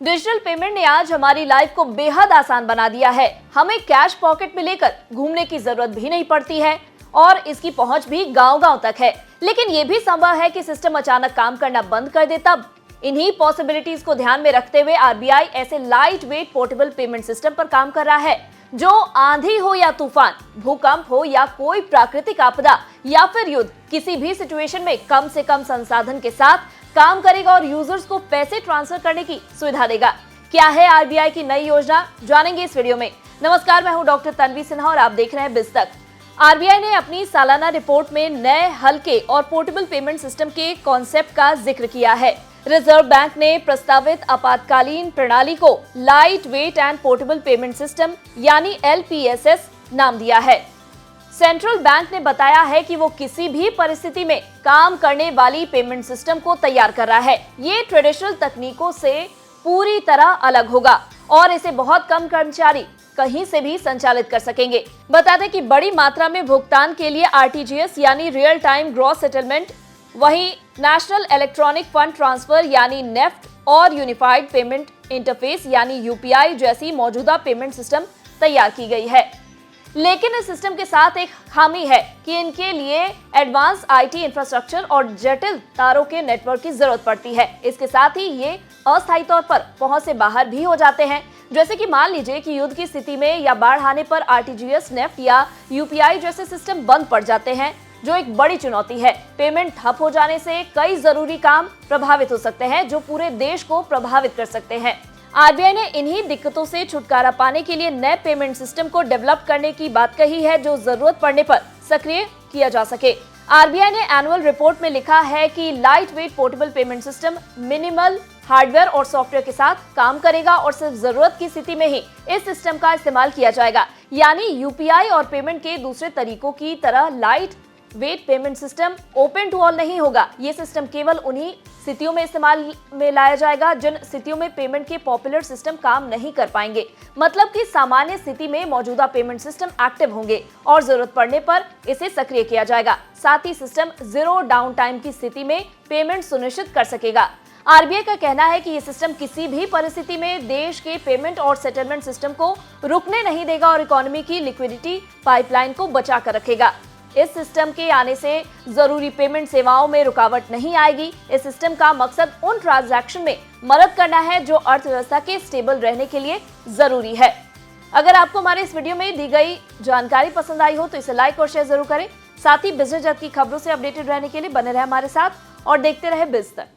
Digital payment ने आज हमारी लाइफ को बेहद आसान बना दिया है। हमें कैश पॉकेट में लेकर घूमने की जरूरत भी नहीं पड़ती है और इसकी पहुंच भी गांव-गांव तक है। लेकिन ये भी संभव है कि सिस्टम अचानक काम करना बंद कर दे तब। इन्हीं पॉसिबिलिटीज को ध्यान में रखते हुए आरबीआई ऐसे light weight portable payment system पर काम कर रहा है जो आंधी हो या तूफान, भूकंप हो या कोई प्राकृतिक आपदा या फिर युद्ध, किसी भी सिचुएशन में कम से कम संसाधन के साथ काम करेगा और यूजर्स को पैसे ट्रांसफर करने की सुविधा देगा। क्या है आरबीआई की नई योजना, जानेंगे इस वीडियो में। नमस्कार, मैं हूं डॉक्टर तन्वी सिन्हा और आप देख रहे हैं बिज तक। आरबीआई ने अपनी सालाना रिपोर्ट में नए हल्के और पोर्टेबल पेमेंट सिस्टम के कॉन्सेप्ट का जिक्र किया है। रिजर्व बैंक ने प्रस्तावित आपातकालीन प्रणाली को light weight and portable payment system यानी LPSS नाम दिया है। सेंट्रल बैंक ने बताया है कि वो किसी भी परिस्थिति में काम करने वाली पेमेंट सिस्टम को तैयार कर रहा है। ये ट्रेडिशनल तकनीकों से पूरी तरह अलग होगा और इसे बहुत कम कर्मचारी कहीं से भी संचालित कर सकेंगे। बता दें कि बड़ी मात्रा में भुगतान के लिए RTGS यानी रियल टाइम ग्रॉस सेटलमेंट, वहीं नेशनल इलेक्ट्रॉनिक फंड ट्रांसफर यानी नेफ्ट और यूनिफाइड पेमेंट इंटरफेस यानी UPI जैसी मौजूदा पेमेंट सिस्टम तैयार की गई है। लेकिन इस सिस्टम के साथ एक खामी है कि इनके लिए एडवांस IT इंफ्रास्ट्रक्चर और जटिल तारों के नेटवर्क की जरूरत पड़ती है। इसके साथ ही ये अस्थायी तौर पर पहुंच से बाहर भी हो जाते हैं। जैसे कि मान लीजिए कि युद्ध की स्थिति में या बाढ़ आने पर RTGS, नेफ्ट या UPI जैसे सिस्टम बंद पड़ जाते हैं, जो एक बड़ी चुनौती है। पेमेंट ठप हो जाने से कई जरूरी काम प्रभावित हो सकते हैं जो पूरे देश को प्रभावित कर सकते हैं। आरबीआई ने इन्हीं दिक्कतों से छुटकारा पाने के लिए नए पेमेंट सिस्टम को डेवलप करने की बात कही है जो जरूरत पड़ने पर सक्रिय किया जा सके। आरबीआई ने एनुअल रिपोर्ट में लिखा है कि light weight portable payment system minimal hardware और सॉफ्टवेयर के साथ काम करेगा और सिर्फ जरूरत की स्थिति में ही इस सिस्टम का इस्तेमाल किया जाएगा। यानी UPI और पेमेंट के दूसरे तरीकों की तरह light weight payment system open to all नहीं होगा। ये सिस्टम केवल उन्हीं स्थितियों में इस्तेमाल में लाया जाएगा जिन स्थितियों में पेमेंट के पॉपुलर सिस्टम काम नहीं कर पाएंगे। मतलब कि सामान्य स्थिति में मौजूदा पेमेंट सिस्टम एक्टिव होंगे और जरूरत पड़ने पर इसे सक्रिय किया जाएगा। साथ ही सिस्टम जीरो डाउन टाइम की स्थिति में पेमेंट सुनिश्चित कर सकेगा। आरबीआई का कहना है कि ये सिस्टम किसी भी परिस्थिति में देश के पेमेंट और सेटलमेंट सिस्टम को रुकने नहीं देगा और इकोनॉमी की लिक्विडिटी पाइपलाइन को बचा कर रखेगा। इस सिस्टम के आने से जरूरी पेमेंट सेवाओं में रुकावट नहीं आएगी। इस सिस्टम का मकसद उन ट्रांजैक्शन में मदद करना है जो अर्थव्यवस्था के स्टेबल रहने के लिए जरूरी है। अगर आपको हमारे इस वीडियो में दी गई जानकारी पसंद आई हो तो इसे लाइक और शेयर जरूर करें। साथ ही बिजनेस जगत की खबरों से अपडेटेड रहने के लिए बने रहे हमारे साथ और देखते रहे बिज तक।